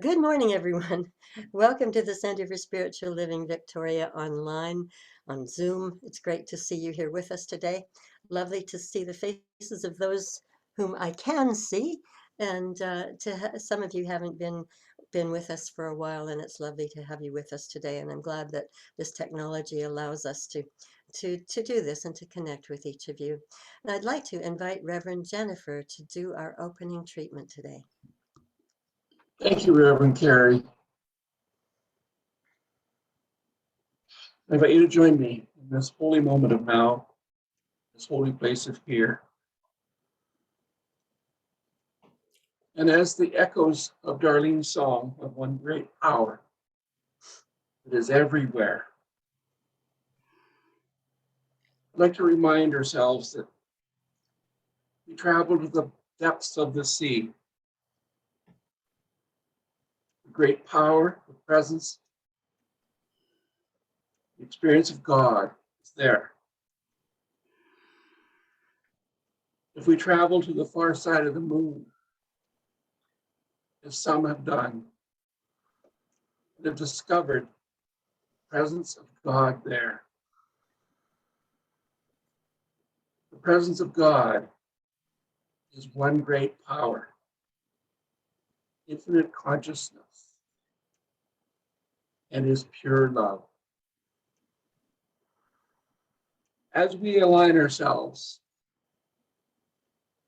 Good morning, everyone. Welcome to the Center for Spiritual Living Victoria online on Zoom. It's great to see you here with us today. Lovely to see the faces of those whom I can see, and some of you haven't been with us for a while, and it's lovely to have you with us today. And I'm glad that this technology allows us to do this and to connect with each of you. And I'd like to invite Reverend Jennifer to do our opening treatment today. Thank you, Reverend Carrie. I invite you to join me in this holy moment of now, this holy place of here. And as the echoes of Darlene's song of one great power that is everywhere, I'd like to remind ourselves that we travel to the depths of the sea. The great power, the presence, the experience of God is there. If we travel to the far side of the moon, as some have done, and have discovered the presence of God there. The presence of God is one great power, infinite consciousness, and is pure love. As we align ourselves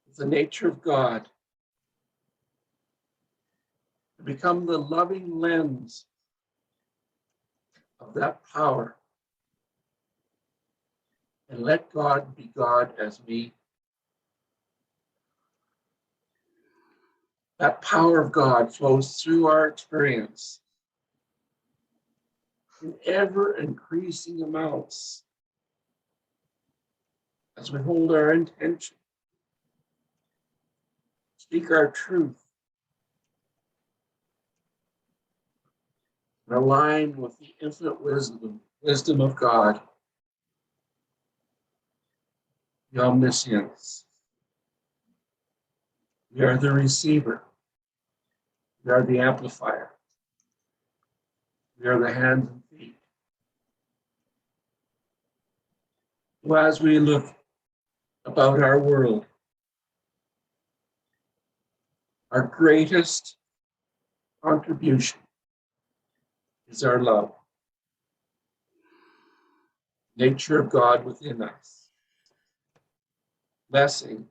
with the nature of God, to become the loving lens of that power, and let God be God as me. That power of God flows through our experience in ever increasing amounts as we hold our intention, speak our truth, and align with the infinite wisdom of God, the omniscience. We are the receiver. We are the amplifier. We are the hands and feet. So as we look about our world, our greatest contribution is our love. Nature of God within us. Blessing,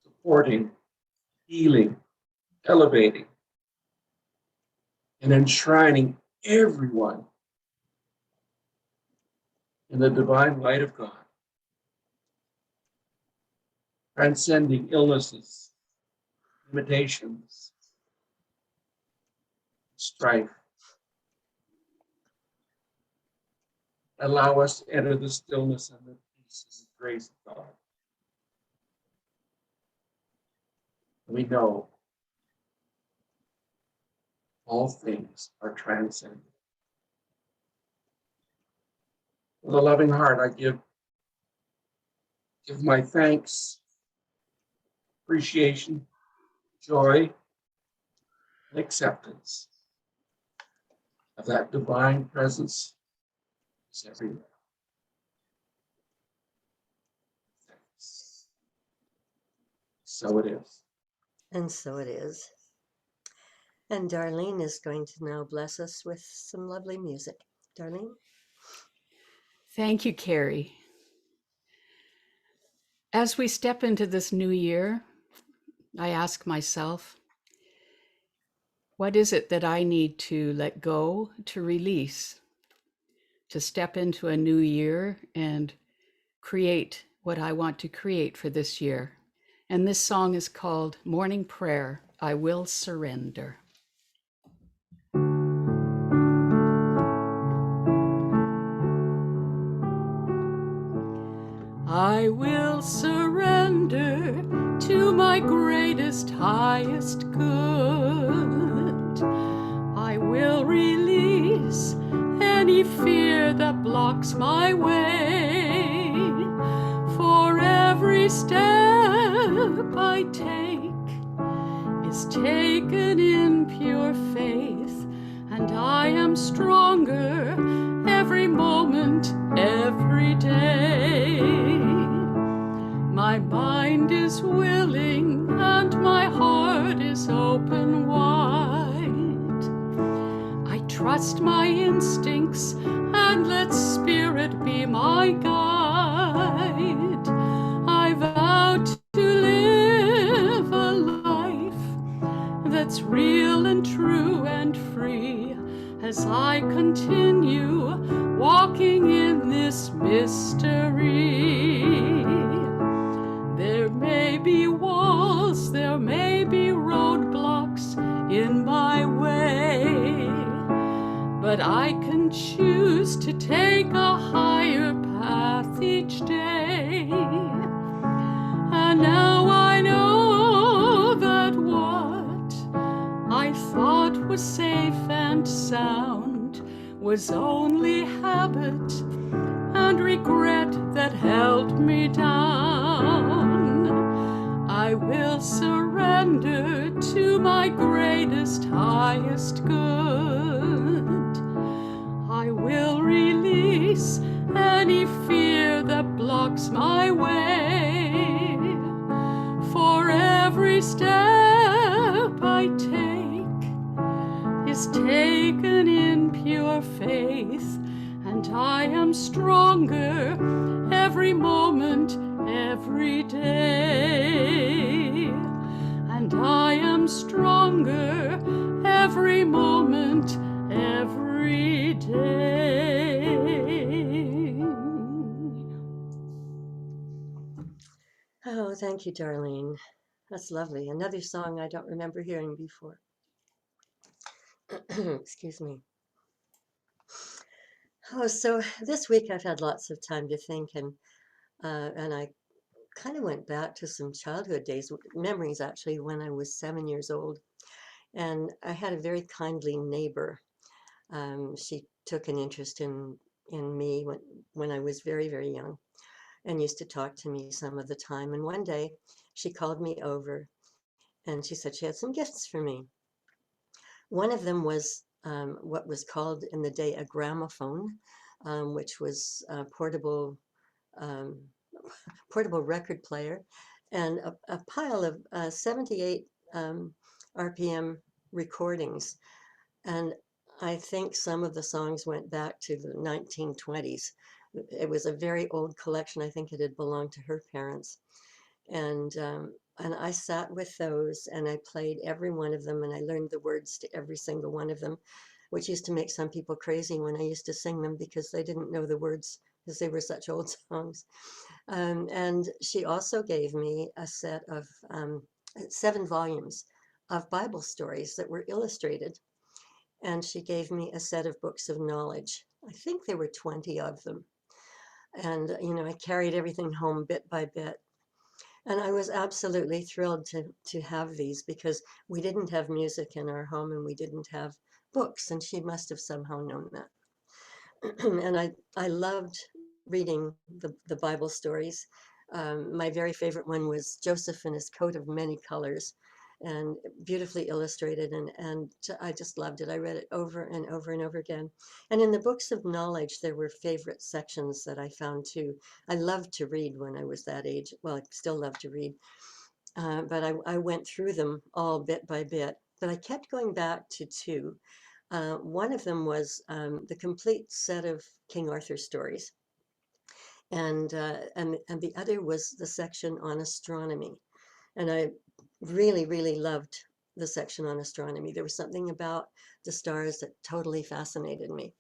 supporting, healing, elevating, and enshrining everyone in the divine light of God. Transcending illnesses, limitations, strife. Allow us to enter the stillness and the peace and the grace of God. We know all things are transcendent. With a loving heart, I give my thanks, appreciation, joy, and acceptance of that divine presence is everywhere. Thanks. So it is. And so it is. And Darlene is going to now bless us with some lovely music. Darlene? Thank you, Carrie. As we step into this new year, I ask myself, what is it that I need to let go, to release, to step into a new year and create what I want to create for this year? And this song is called Morning Prayer, I Will Surrender. I will surrender to my greatest, highest good. I will release any fear that blocks my way. For every step I take is taken in pure faith, and I am stronger every moment, every day. My mind is willing and my heart is open wide. I trust my instincts and let Spirit be my guide. I vow to live a life that's real and true and free as I continue walking in this mystery. There may be walls, there may be roadblocks in my way, but I can choose to take a higher path each day. And now I know that what I thought was safe and sound was only habit and regret that held me down. I will surrender to my greatest, highest good. I will release any fear that blocks my way. For every step I take is taken in pure faith, and I am stronger every moment, every day. And I am stronger every moment, every day. Oh, thank you, Darlene. That's lovely. Another song I don't remember hearing before. Excuse me. Oh, so this week I've had lots of time to think, and I kind of went back to some childhood days, memories actually, when I was 7 years old, and I had a very kindly neighbor. She took an interest in me when I was very, very young, and used to talk to me some of the time. And one day she called me over and she said she had some gifts for me. One of them was what was called in the day a gramophone, which was a um, portable record player, and a pile of 78 RPM recordings. And I think some of the songs went back to the 1920s. It was a very old collection. I think it had belonged to her parents. And I sat with those and I played every one of them, and I learned the words to every single one of them, which used to make some people crazy when I used to sing them because they didn't know the words because they were such old songs. And she also gave me a set of 7 volumes of Bible stories that were illustrated. And she gave me a set of books of knowledge. I think there were 20 of them. And, I carried everything home bit by bit. And I was absolutely thrilled to have these because we didn't have music in our home and we didn't have books. And she must have somehow known that. And I loved reading the Bible stories. My very favorite one was Joseph in his coat of many colors, and beautifully illustrated, and I just loved it. I read it over and over and over again. And in the books of knowledge, there were favorite sections that I found too. I loved to read when I was that age. Well, I still love to read, but I went through them all bit by bit. But I kept going back to 2. One of them was the complete set of King Arthur stories, and the other was the section on astronomy. And I really, really loved the section on astronomy. There was something about the stars that totally fascinated me.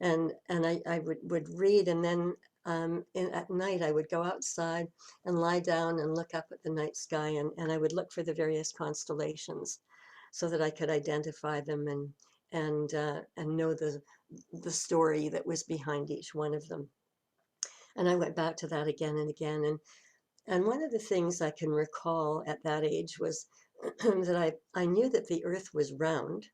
And I would read, and then at night I would go outside and lie down and look up at the night sky, and I would look for the various constellations so that I could identify them and know the story that was behind each one of them. And I went back to that again and again. And one of the things I can recall at that age was that I knew that the earth was round,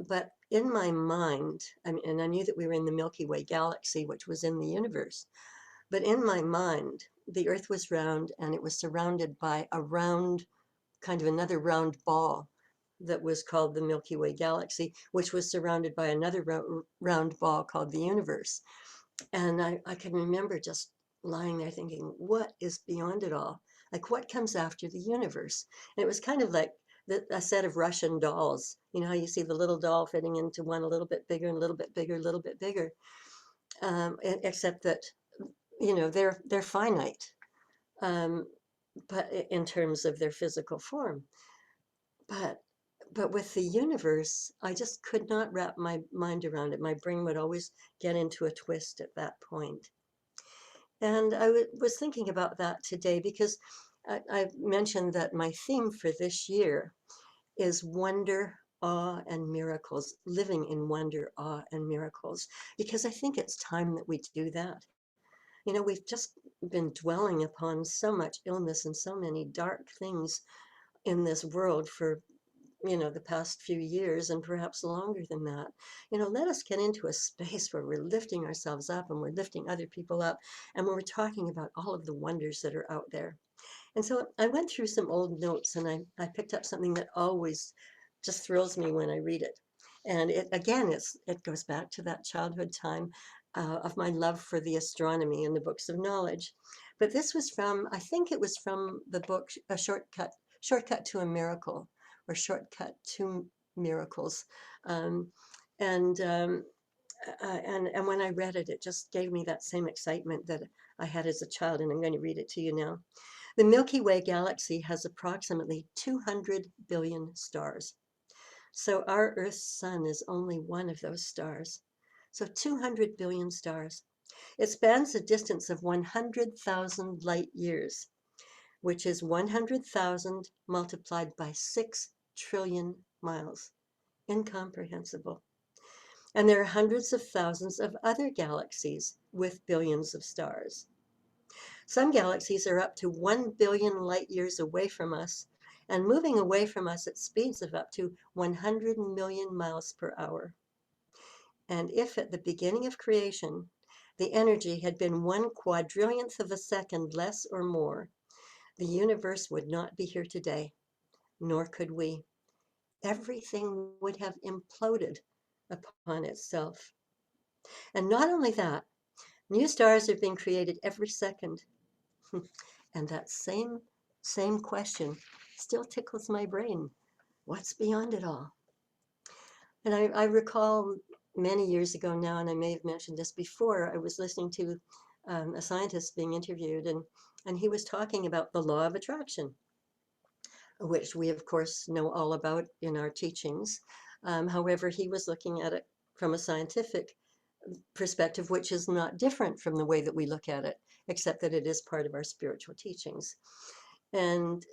but in my mind, and I knew that we were in the Milky Way galaxy, which was in the universe, but in my mind, the earth was round and it was surrounded by a round kind of another round ball that was called the Milky Way galaxy, which was surrounded by another round ball called the universe. And I can remember just lying there thinking, what is beyond it all? Like, what comes after the universe? And it was kind of like a set of Russian dolls. You know how you see the little doll fitting into one a little bit bigger and a little bit bigger, a little bit bigger, except that, you know, they're finite, um, but in terms of their physical form. But with the universe, I just could not wrap my mind around it. My brain would always get into a twist at that point. And I was thinking about that today because I mentioned that my theme for this year is wonder, awe, and miracles, living in wonder, awe, and miracles, because I think it's time that we do that. You know, we've just been dwelling upon so much illness and so many dark things in this world for, you know, the past few years and perhaps longer than that. You know, let us get into a space where we're lifting ourselves up and we're lifting other people up and we're talking about all of the wonders that are out there. And so I went through some old notes and I picked up something that always just thrills me when I read it. And it again, it goes back to that childhood time of my love for the astronomy and the books of knowledge. But this was from, I think it was from the book, A Shortcut to a Miracle, or Shortcut to Miracles. Um, and, um, and when I read it, it just gave me that same excitement that I had as a child. And I'm going to read it to you now. The Milky Way galaxy has approximately 200 billion stars. So our Earth's sun is only one of those stars. So 200 billion stars. It spans a distance of 100,000 light years, which is 100,000 multiplied by 6 trillion miles. Incomprehensible. And there are hundreds of thousands of other galaxies with billions of stars. Some galaxies are up to 1 billion light years away from us and moving away from us at speeds of up to 100 million miles per hour. And if at the beginning of creation, the energy had been 1/4 of a second less or more, the universe would not be here today, nor could we. Everything would have imploded upon itself. And not only that, new stars are being created every second. And that same question still tickles my brain. What's beyond it all? And I recall many years ago now, and I may have mentioned this before, I was listening to a scientist being interviewed, and he was talking about the law of attraction, which we, of course, know all about in our teachings. However, he was looking at it from a scientific perspective, which is not different from the way that we look at it, except that it is part of our spiritual teachings. And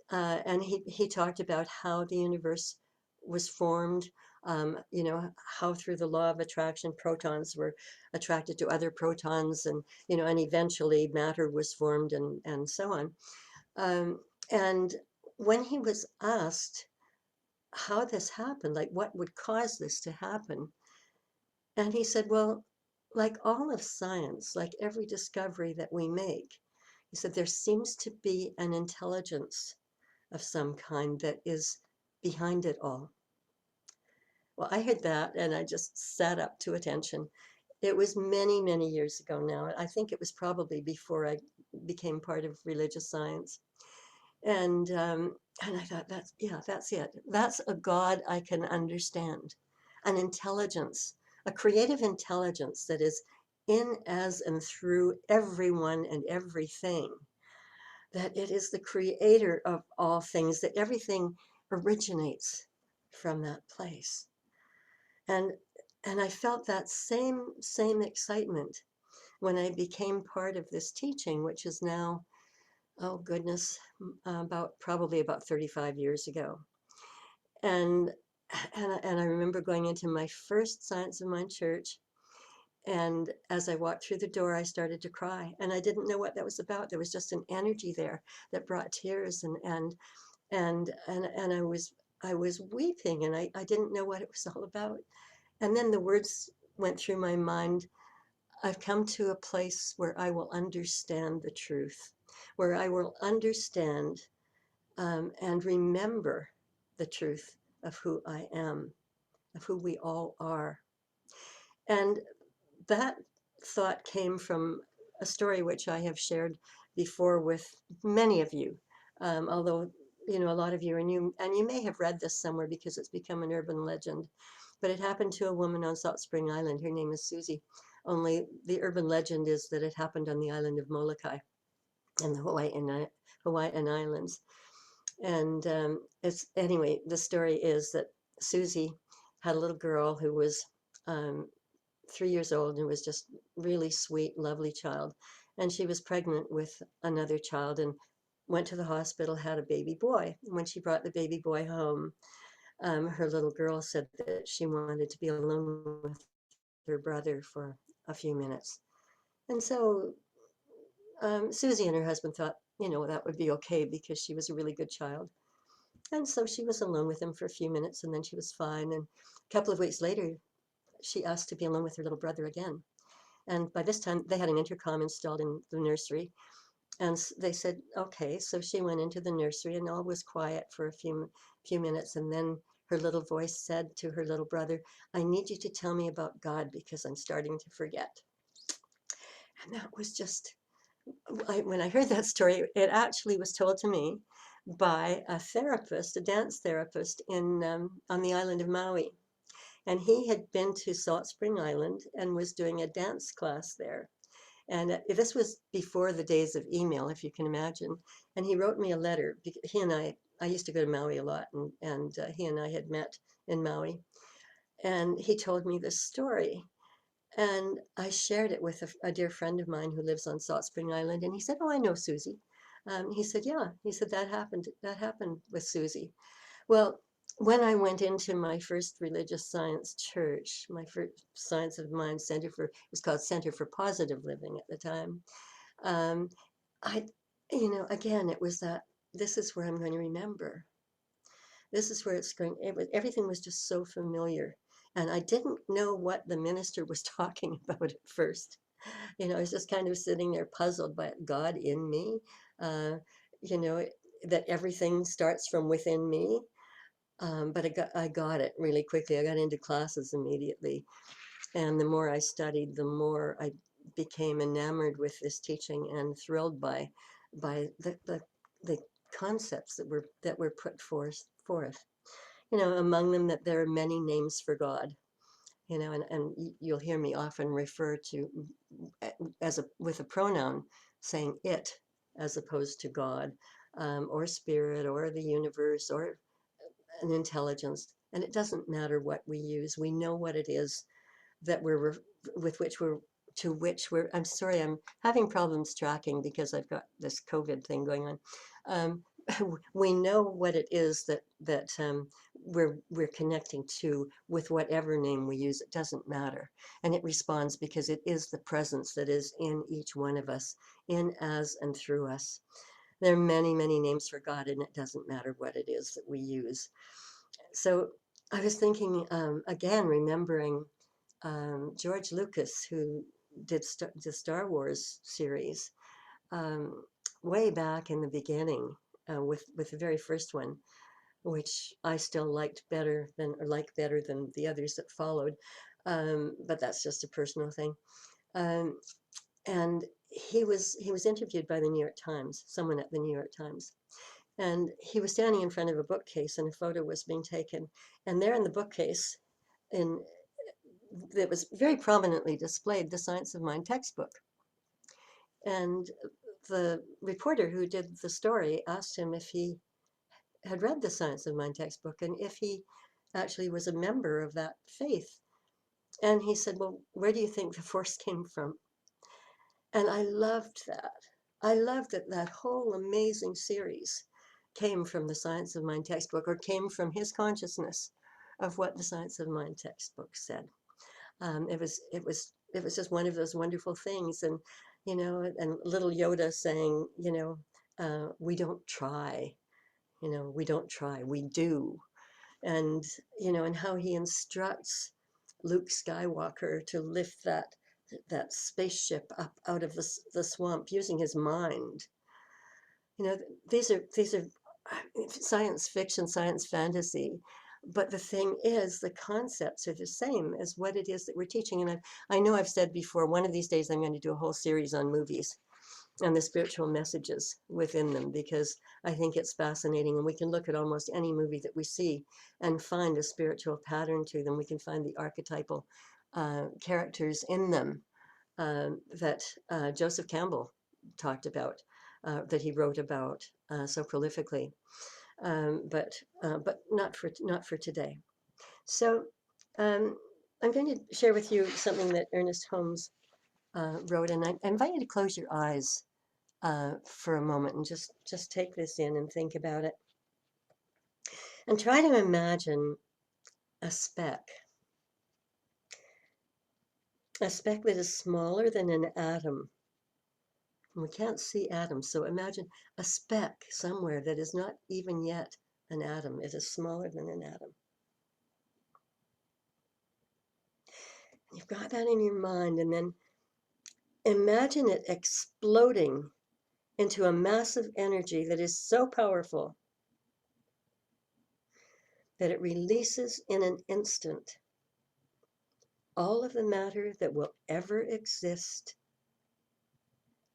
he talked about how the universe was formed, you know, how through the law of attraction, protons were attracted to other protons, and, you know, and eventually matter was formed, and so on. And when he was asked how this happened, like what would cause this to happen, and he said, well, like all of science, like every discovery that we make, he said, there seems to be an intelligence of some kind that is behind it all. Well, I heard that and I just sat up to attention. It was many, many years ago now. I think it was probably before I became part of religious science. And I thought, that's it. That's a God I can understand, an intelligence, a creative intelligence that is in, as, and through everyone and everything. That it is the creator of all things, that everything originates from that place. And I felt that same excitement when I became part of this teaching, which is now, oh goodness, probably about 35 years ago. And I remember going into my first Science of Mind church, and as I walked through the door, I started to cry, and I didn't know what that was about. There was just an energy there that brought tears, and I was weeping, and I didn't know what it was all about. And then the words went through my mind, I've come to a place where I will understand the truth, where I will understand and remember the truth of who I am, of who we all are. And that thought came from a story which I have shared before with many of you, although a lot of you are new, and you may have read this somewhere because it's become an urban legend. But it happened to a woman on Salt Spring Island. Her name is Susie. Only the urban legend is that it happened on the island of Molokai in the Hawaiian Islands. And it's anyway, the story is that Susie had a little girl who was um, 3 years old and was just really sweet, lovely child. And she was pregnant with another child and went to the hospital, had a baby boy. And when she brought the baby boy home, her little girl said that she wanted to be alone with her brother for a few minutes. And so Susie and her husband thought, that would be okay because she was a really good child. And so she was alone with him for a few minutes and then she was fine. And a couple of weeks later, she asked to be alone with her little brother again. And by this time, they had an intercom installed in the nursery. And they said, okay. So she went into the nursery and all was quiet for a few minutes. And then her little voice said to her little brother, I need you to tell me about God because I'm starting to forget. And that was just, when I heard that story, it actually was told to me by a therapist, a dance therapist on the island of Maui. And he had been to Salt Spring Island and was doing a dance class there. And this was before the days of email, if you can imagine. And he wrote me a letter. He and I used to go to Maui a lot, and he and I had met in Maui. And he told me this story. And I shared it with a dear friend of mine who lives on Salt Spring Island. And he said, oh, I know Susie. He said, yeah. He said, that happened with Susie. Well, when I went into my first religious science church, my first Science of Mind Center it was called Center for Positive Living at the time. Um, I, again, it was that this is where I'm going to remember. This is where everything was just so familiar. And I didn't know what the minister was talking about at first. I was just kind of sitting there puzzled by God in me, uh, you know, that everything starts from within me. But I got it really quickly. I got into classes immediately. And the more I studied, the more I became enamored with this teaching and thrilled by the concepts that were put forth. Among them that there are many names for God. And you'll hear me often refer to with a pronoun saying it as opposed to God, or spirit, or the universe, or an intelligence. And it doesn't matter what we use. We know what it is that I'm sorry, I'm having problems tracking because I've got this COVID thing going on. Um, we know what it is that we're connecting to with whatever name we use. It doesn't matter, and it responds because it is the presence that is in each one of us, in, as, and through us. There are many, many names for God, and it doesn't matter what it is that we use. So I was thinking, again, remembering George Lucas, who did the Star Wars series way back in the beginning with the very first one, which I still like better than the others that followed. But that's just a personal thing. Um, and he was interviewed by the New York Times, someone at the New York Times. And he was standing in front of a bookcase and a photo was being taken. And there in the bookcase, that was very prominently displayed, the Science of Mind textbook. And the reporter who did the story asked him if he had read the Science of Mind textbook and if he actually was a member of that faith. And he said, well, where do you think the force came from? And I loved that. I loved that that whole amazing series came from the Science of Mind textbook, or came from his consciousness of what the Science of Mind textbook said. It was just one of those wonderful things. And and little Yoda saying, we don't try, we do. And and how he instructs Luke Skywalker to lift that spaceship up out of the swamp using his mind. These are science fiction, science fantasy. But the thing is, the concepts are the same as what it is that we're teaching. And I know I've said before, one of these days I'm going to do a whole series on movies and the spiritual messages within them, because I think it's fascinating. And we can look at almost any movie that we see and find a spiritual pattern to them. We can find the archetypal characters in them that Joseph Campbell talked about, that he wrote about so prolifically. But not for today. So I'm going to share with you something that Ernest Holmes wrote, and I invite you to close your eyes for a moment and just take this in and think about it, and try to imagine a speck that is smaller than an atom. We can't see atoms, so imagine a speck somewhere that is not even yet an atom. It is smaller than an atom. You've got that in your mind, and then imagine it exploding into a massive energy that is so powerful that it releases in an instant all of the matter that will ever exist,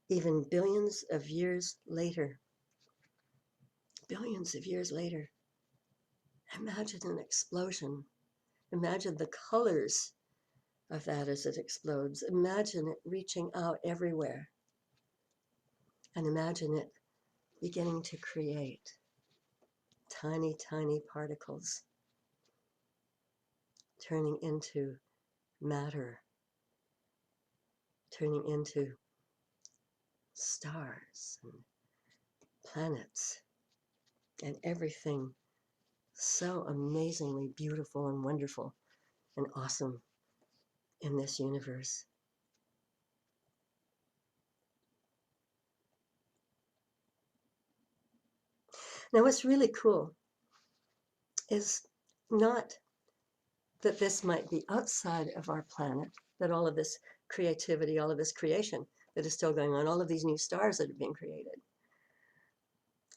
even billions of years later. Billions of years later. Imagine an explosion. Imagine the colors of that as it explodes. Imagine it reaching out everywhere. And imagine it beginning to create tiny, tiny particles turning into matter, turning into stars and planets and everything so amazingly beautiful and wonderful and awesome in this universe. Now, what's really cool is not that this might be outside of our planet, that all of this creativity, all of this creation that is still going on, all of these new stars that are being created,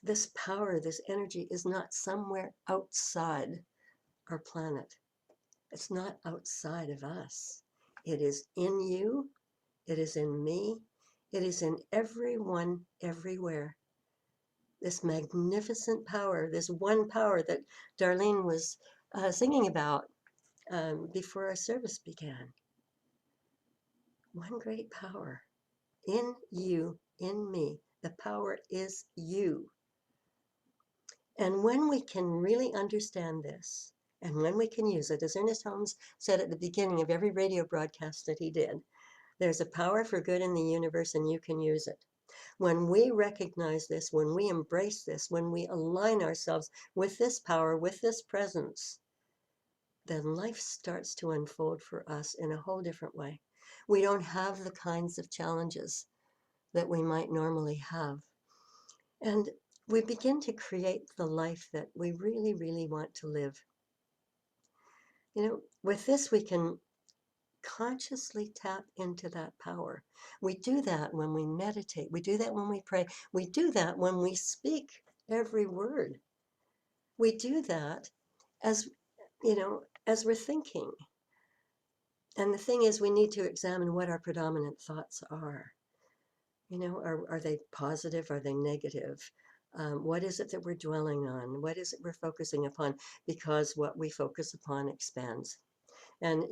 this power, this energy is not somewhere outside our planet. It's not outside of us. It is in you. It is in me. It is in everyone, everywhere. This magnificent power, this one power that Darlene was singing about before our service began. One great power in you, in me. The power is you. And when we can really understand this, and when we can use it, as Ernest Holmes said at the beginning of every radio broadcast that he did, there's a power for good in the universe and you can use it. When we recognize this, when we embrace this, when we align ourselves with this power, with this presence, then life starts to unfold for us in a whole different way. We don't have the kinds of challenges that we might normally have. And we begin to create the life that we really, really want to live. You know, with this, we can consciously tap into that power. We do that when we meditate. We do that when we pray. We do that when we speak every word. We do that as, as we're thinking. And the thing is, we need to examine what our predominant thoughts are. Are they positive? Are they negative? What is it that we're dwelling on? What is it we're focusing upon? Because what we focus upon expands. And,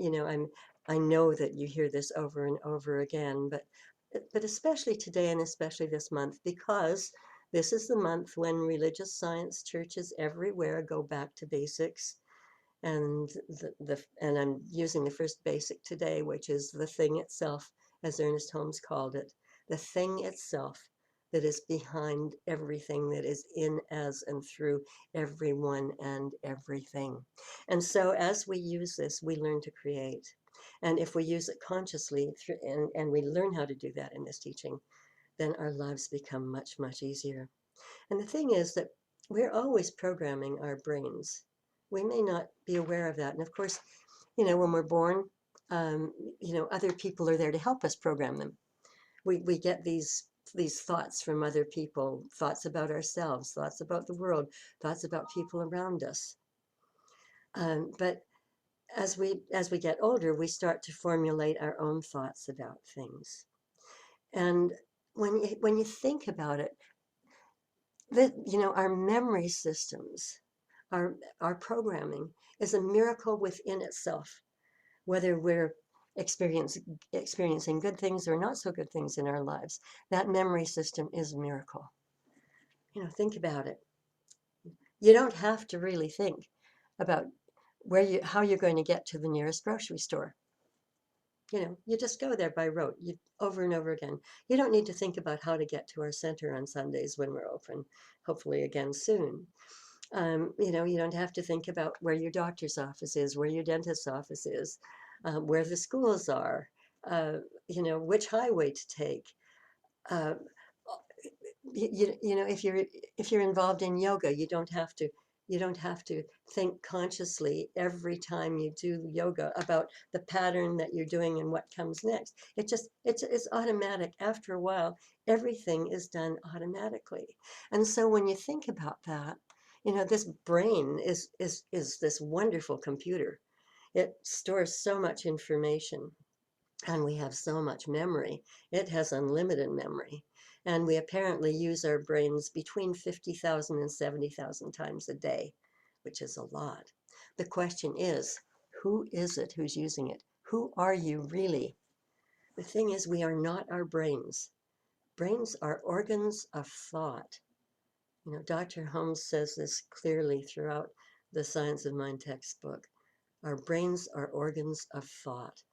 I know that you hear this over and over again, but especially today and especially this month, because this is the month when religious science churches everywhere go back to basics. And and I'm using the first basic today, which is the thing itself, as Ernest Holmes called it, the thing itself that is behind everything, that is in, as, and through everyone and everything. And so as we use this, we learn to create. And if we use it consciously, and we learn how to do that in this teaching, then our lives become much, much easier. And the thing is that we're always programming our brains. We may not be aware of that. And of course, when we're born, other people are there to help us program them. We get these these thoughts from other people, thoughts about ourselves, thoughts about the world, thoughts about people around us. But as we get older, we start to formulate our own thoughts about things. And when you think about it, that our memory systems, our programming is a miracle within itself, whether we're experiencing good things or not so good things in our lives. That memory system is a miracle. Think about it. You don't have to really think about how you're going to get to the nearest grocery store. You just go there by rote, over and over again. You don't need to think about how to get to our center on Sundays when we're open, hopefully again soon. You don't have to think about where your doctor's office is, where your dentist's office is, where the schools are, which highway to take. Uh, if you're involved in yoga, you don't have to think consciously every time you do yoga about the pattern that you're doing and what comes next. It's automatic. After a while, everything is done automatically. And so when you think about that, this brain is this wonderful computer. It stores so much information, and we have so much memory. It has unlimited memory. And we apparently use our brains between 50,000 and 70,000 times a day, which is a lot. The question is, who is it who's using it? Who are you really? The thing is, we are not our brains. Brains are organs of thought. Dr. Holmes says this clearly throughout the Science of Mind textbook. Our brains are organs of thought.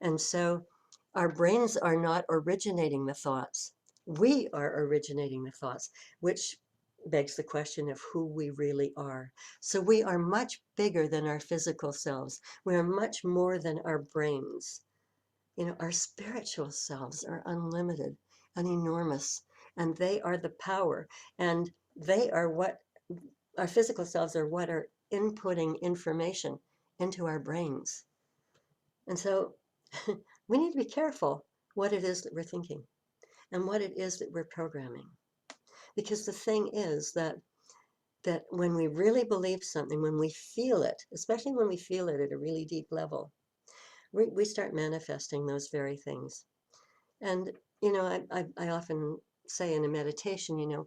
And so our brains are not originating the thoughts. We are originating the thoughts, which begs the question of who we really are. So we are much bigger than our physical selves. We are much more than our brains. Our spiritual selves are unlimited and enormous, and they are the power. And they are our physical selves are what are inputting information into our brains. And so we need to be careful what it is that we're thinking and what it is that we're programming. Because the thing is that when we really believe something, when we feel it, especially when we feel it at a really deep level, we start manifesting those very things. And, I often say in a meditation,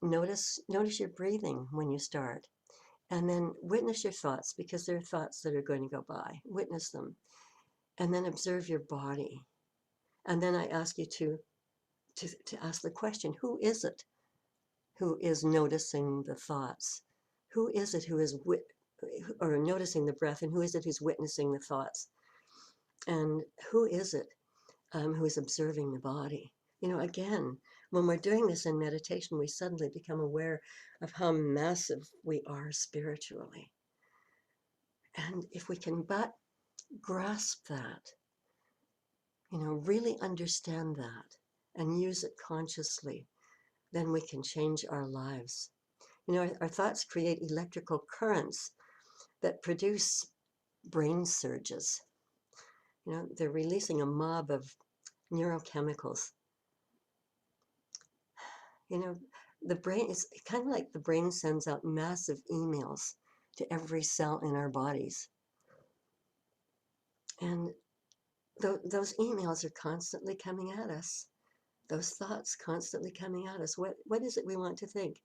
notice your breathing when you start. And then witness your thoughts, because there are thoughts that are going to go by. Witness them. And then observe your body. And then I ask you to ask the question, who is it who is noticing the thoughts? Who is it who is or noticing the breath, and who is it who's witnessing the thoughts? And who is it who is observing the body? Again, when we're doing this in meditation, we suddenly become aware of how massive we are spiritually. And if we can but grasp that, really understand that and use it consciously, then we can change our lives. Our thoughts create electrical currents that produce brain surges. They're releasing a mob of neurochemicals. The brain is kind of like the brain sends out massive emails to every cell in our bodies. And those emails are constantly coming at us. Those thoughts constantly coming at us. What is it we want to think?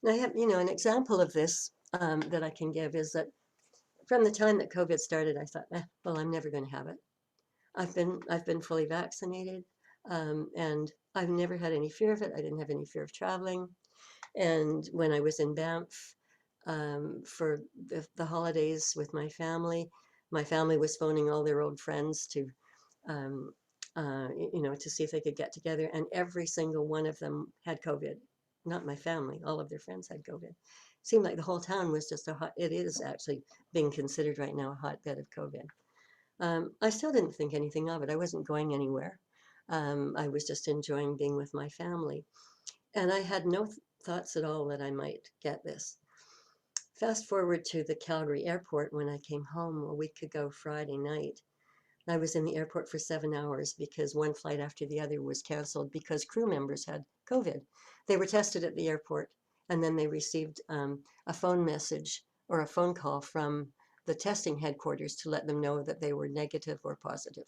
And I have, an example of this that I can give is that from the time that COVID started, I thought, well, I'm never going to have it. I've been fully vaccinated, and I've never had any fear of it. I didn't have any fear of traveling. And when I was in Banff for the holidays with my family was phoning all their old friends to to see if they could get together, and every single one of them had COVID. Not my family, all of their friends had COVID. It seemed like the whole town was just it is actually being considered right now a hotbed of COVID. I still didn't think anything of it. I wasn't going anywhere. I was just enjoying being with my family. And I had no thoughts at all that I might get this. Fast forward to the Calgary airport when I came home a week ago Friday night. I was in the airport for 7 hours because one flight after the other was canceled because crew members had COVID. They were tested at the airport, and then they received a phone message or a phone call from the testing headquarters to let them know that they were negative or positive.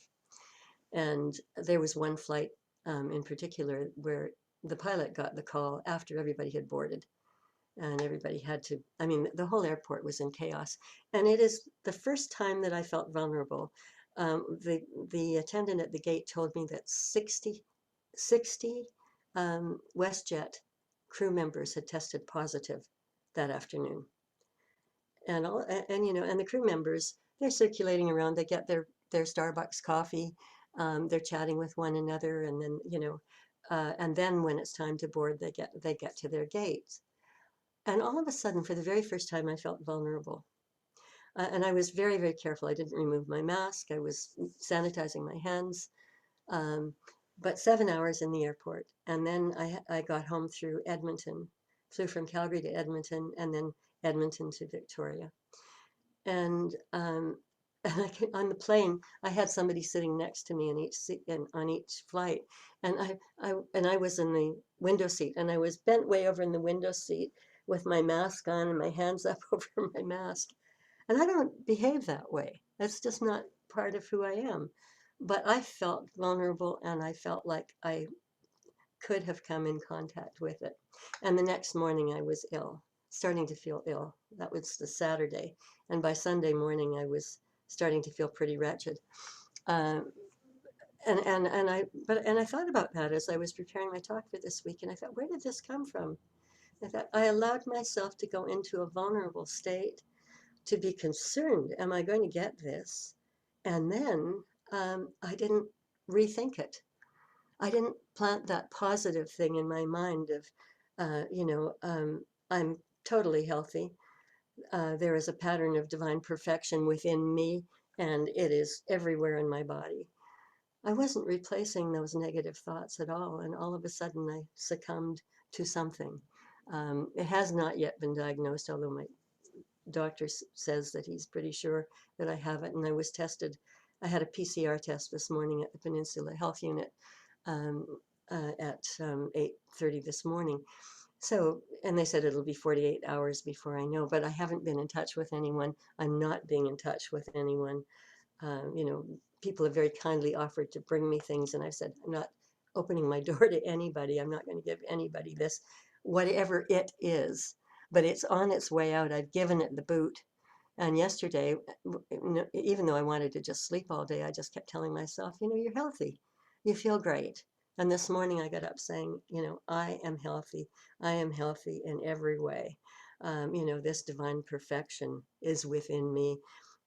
And there was one flight in particular where the pilot got the call after everybody had boarded, and everybody had to, I mean, the whole airport was in chaos. And it is the first time that I felt vulnerable. The attendant at the gate told me that 60 WestJet crew members had tested positive that afternoon. And you know, and the crew members, they're circulating around, they get their Starbucks coffee, they're chatting with one another, and then, you know, and then when it's time to board, they get to their gates. And all of a sudden, for the very first time, I felt vulnerable. And I was very, very careful. I didn't remove my mask. I was sanitizing my hands. Um, but 7 hours in the airport. And then I got home through Edmonton, flew from Calgary to Edmonton, and then Edmonton to Victoria. And, on the plane, I had somebody sitting next to me in each seat, on each flight. And I was in the window seat, and I was bent way over in the window seat with my mask on and my hands up over my mask. And I don't behave that way. That's just not part of who I am. But I felt vulnerable, and I felt like I could have come in contact with it. And the next morning I was ill, starting to feel ill. That was the Saturday. And by Sunday morning I was starting to feel pretty wretched. Um, and I thought about that as I was preparing my talk for this week, and I thought, where did this come from? I thought I allowed myself to go into a vulnerable state, to be concerned, am I going to get this? And then I didn't rethink it. I didn't plant that positive thing in my mind of, I'm totally healthy. There is a pattern of divine perfection within me, and it is everywhere in my body. I wasn't replacing those negative thoughts at all, and all of a sudden I succumbed to something. It has not yet been diagnosed, although my doctor says that he's pretty sure that I have it, and I was tested. I had a PCR test this morning at the Peninsula Health Unit um, at 8:30 this morning. So, and they said it'll be 48 hours before I know, but I haven't been in touch with anyone. I'm not being in touch with anyone. You know, people have very kindly offered to bring me things, and I said, I'm not opening my door to anybody. I'm not going to give anybody this, whatever it is, but it's on its way out. I've given it the boot. And yesterday, even though I wanted to just sleep all day, I just kept telling myself, you know, you're healthy. You feel great. And this morning I got up saying, you know, I am healthy. I am healthy in every way. You know, this divine perfection is within me,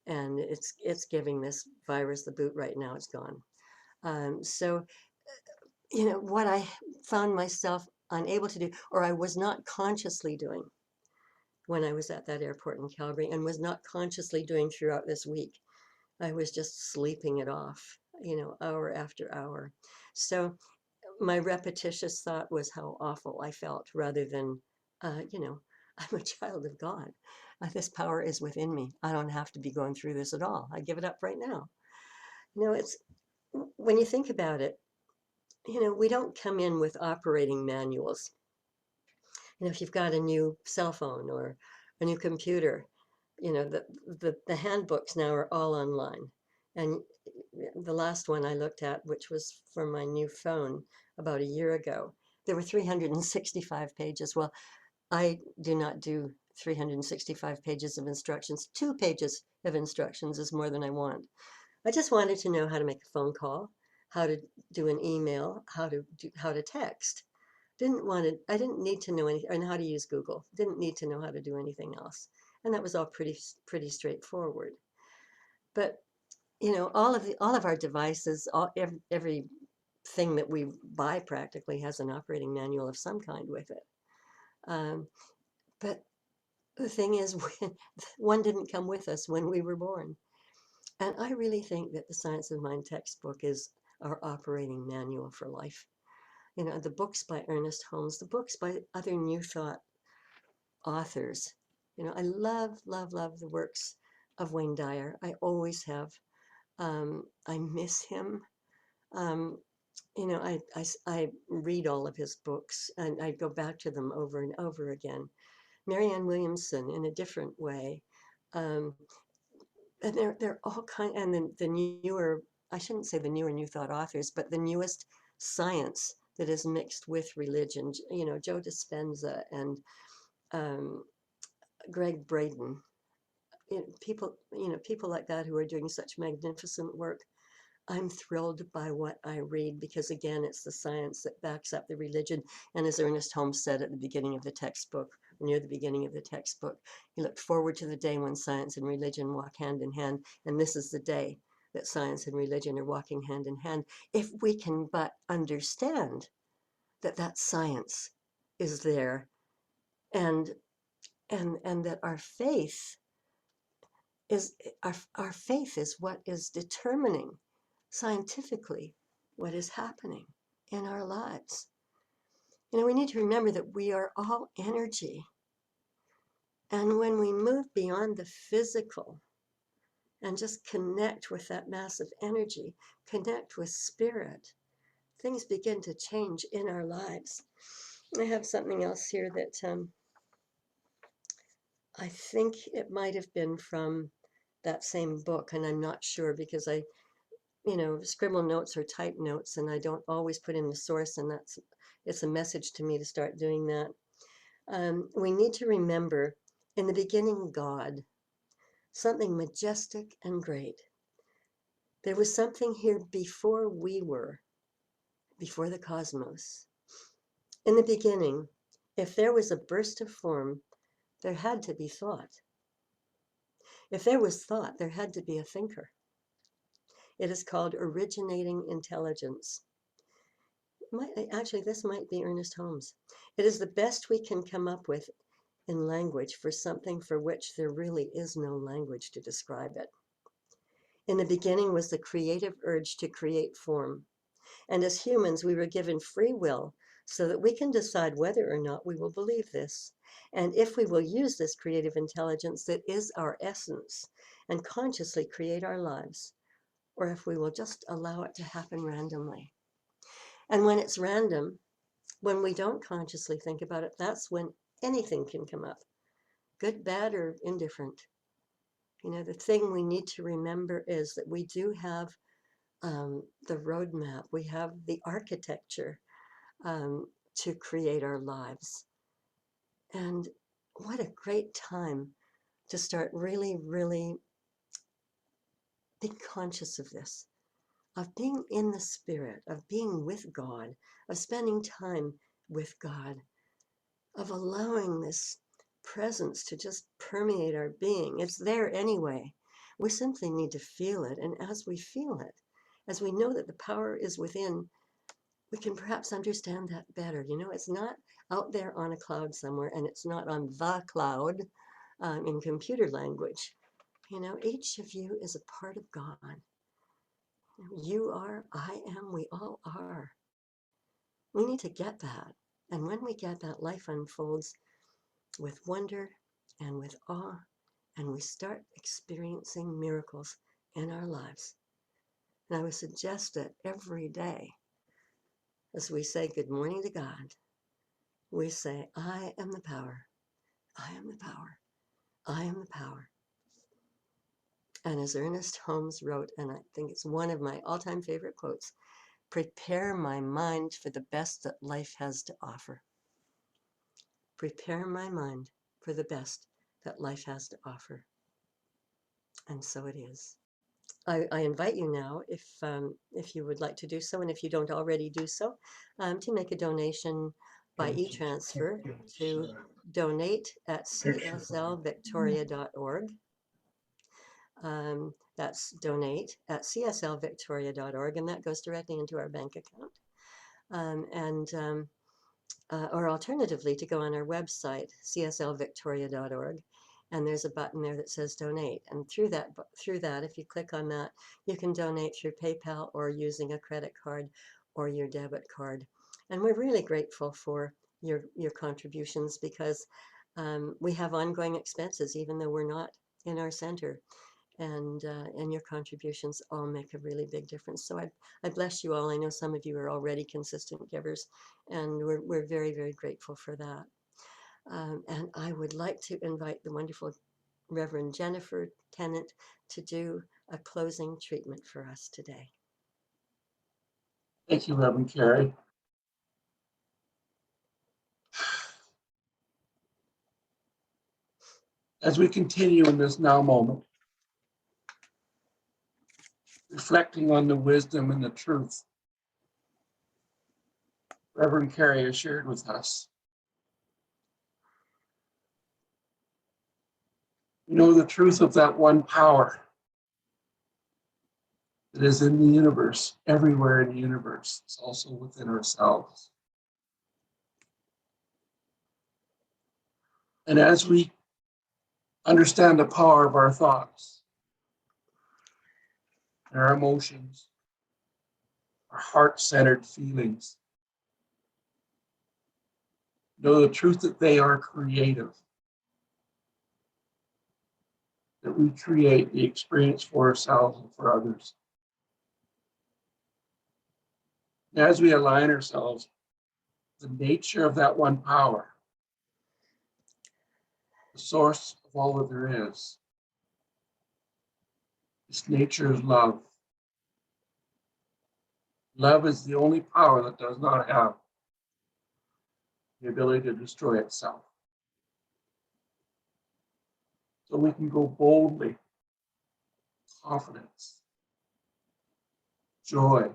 and it's giving this virus the boot right now. It's gone. So, you know, what I found myself unable to do, or I was not consciously doing when I was at that airport in Calgary, and was not consciously doing throughout this week. I was just sleeping it off, you know, hour after hour. So my repetitious thought was how awful I felt, rather than, you know, I'm a child of God. This power is within me. I don't have to be going through this at all. I give it up right now. You know, it's, when you think about it, you know, we don't come in with operating manuals. You know, if you've got a new cell phone or a new computer, you know, the handbooks now are all online. And the last one I looked at, which was for my new phone about a year ago, there were 365 pages. Well, I do not do 365 pages of instructions. 2 pages of instructions is more than I want. I just wanted to know how to make a phone call, how to do an email, how to text. I didn't need to know anything, and how to use Google. Didn't need to know how to do anything else. And that was all pretty straightforward. But, you know, all of our devices, everything that we buy practically has an operating manual of some kind with it. But the thing is, one didn't come with us when we were born. And I really think that the Science of Mind textbook is our operating manual for life. You know, the books by Ernest Holmes, the books by other New Thought authors. You know, I love, love, love the works of Wayne Dyer. I always have. I miss him. Um, I read all of his books and I go back to them over and over again. Marianne Williamson in a different way. Um, and they're all and the newer, I shouldn't say the newer New Thought authors, but the newest science that is mixed with religion. Joe Dispenza and um, Greg Braden. People like that who are doing such magnificent work. I'm thrilled by what I read because, again, it's the science that backs up the religion. And as Ernest Holmes said at the beginning of the textbook, near the beginning of the textbook, he looked forward to the day when science and religion walk hand in hand. And this is the day that science and religion are walking hand in hand. If we can but understand that that science is there and that our faith is what is determining scientifically what is happening in our lives. We need to remember that we are all energy. And when we move beyond the physical and just connect with that massive energy, connect with spirit, things begin to change in our lives. I have something else here that I think it might have been from that same book, and I'm not sure because I scribble notes or type notes, and I don't always put in the source, and it's a message to me to start doing that. We need to remember, in the beginning, God, something majestic and great. There was something here before we were, before the cosmos. In the beginning, if there was a burst of form, there had to be thought. If there was thought, there had to be a thinker. It is called originating intelligence. Actually, this might be Ernest Holmes. It is the best we can come up with in language for something for which there really is no language to describe it. In the beginning was the creative urge to create form. And as humans, we were given free will so that we can decide whether or not we will believe this. And if we will use this creative intelligence that is our essence and consciously create our lives, or if we will just allow it to happen randomly. And when it's random, when we don't consciously think about it, that's when anything can come up, good, bad, or indifferent. The thing we need to remember is that we do have the roadmap, we have the architecture to create our lives. And what a great time to start really, really being conscious of this, of being in the spirit, of being with God, of spending time with God, of allowing this presence to just permeate our being. It's there anyway. We simply need to feel it. And as we feel it, as we know that the power is within, we can perhaps understand that better. It's not out there on a cloud somewhere, and it's not on the cloud in computer language. Each of you is a part of God. You are, I am, we all are. We need to get that. And when we get that, life unfolds with wonder and with awe, and we start experiencing miracles in our lives. And I would suggest that every day, as we say good morning to God, we say, I am the power, I am the power, I am the power. And as Ernest Holmes wrote, and I think it's one of my all-time favorite quotes, prepare my mind for the best that life has to offer. Prepare my mind for the best that life has to offer. And so it is. I invite you now, if you would like to do so, and if you don't already do so, to make a donation by e-transfer to donate at cslvictoria.org. That's donate at cslvictoria.org, and that goes directly into our bank account. Or alternatively, to go on our website, cslvictoria.org, and there's a button there that says donate. And through that, if you click on that, you can donate through PayPal or using a credit card or your debit card. And we're really grateful for your contributions because we have ongoing expenses, even though we're not in our center. and your contributions all make a really big difference. So I bless you all. I know some of you are already consistent givers, and we're very, very grateful for that. And I would like to invite the wonderful Reverend Jennifer Tennant to do a closing treatment for us today. Thank you, Reverend Carrie. As we continue in this now moment, reflecting on the wisdom and the truth Reverend Carrie has shared with us, we know the truth of that one power that is in the universe, everywhere in the universe. It's also within ourselves. And as we understand the power of our thoughts, and our emotions, our heart-centered feelings, know the truth that they are creative, that we create the experience for ourselves and for others. And as we align ourselves, the nature of that one power, the source of all that there is, its nature is love. Love is the only power that does not have the ability to destroy itself. So we can go boldly, confidence, joy,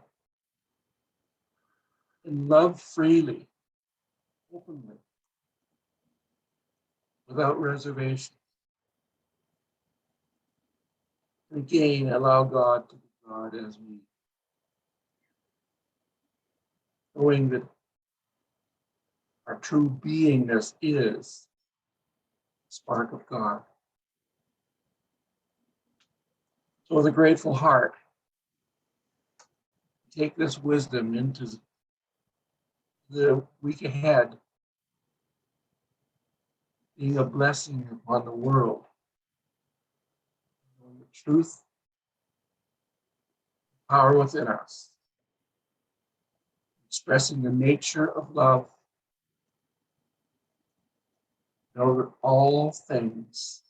and love freely, openly, without reservation. And again, allow God to be God as we, knowing that our true beingness is the spark of God. So with a grateful heart, take this wisdom into the week ahead, being a blessing upon the world. And the truth, power within us, expressing the nature of love. Know that all things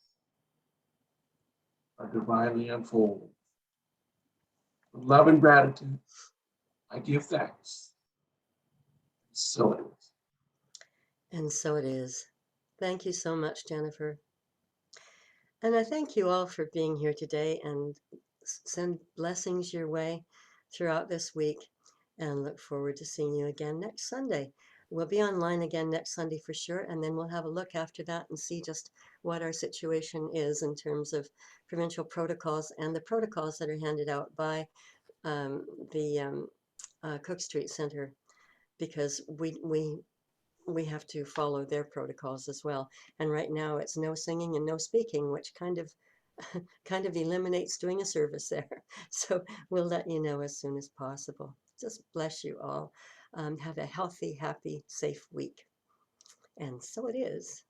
are divinely unfolding. With love and gratitude, I give thanks. So it is. And so it is. Thank you so much, Jennifer. And I thank you all for being here today, and send blessings your way throughout this week, and look forward to seeing you again next Sunday. We'll be online again next Sunday for sure, and then we'll have a look after that and see just what our situation is in terms of provincial protocols and the protocols that are handed out by the Cook Street Center, because we have to follow their protocols as well. And right now it's no singing and no speaking, which kind of eliminates doing a service there. So we'll let you know as soon as possible. Just bless you all. Have a healthy, happy, safe week. And so it is.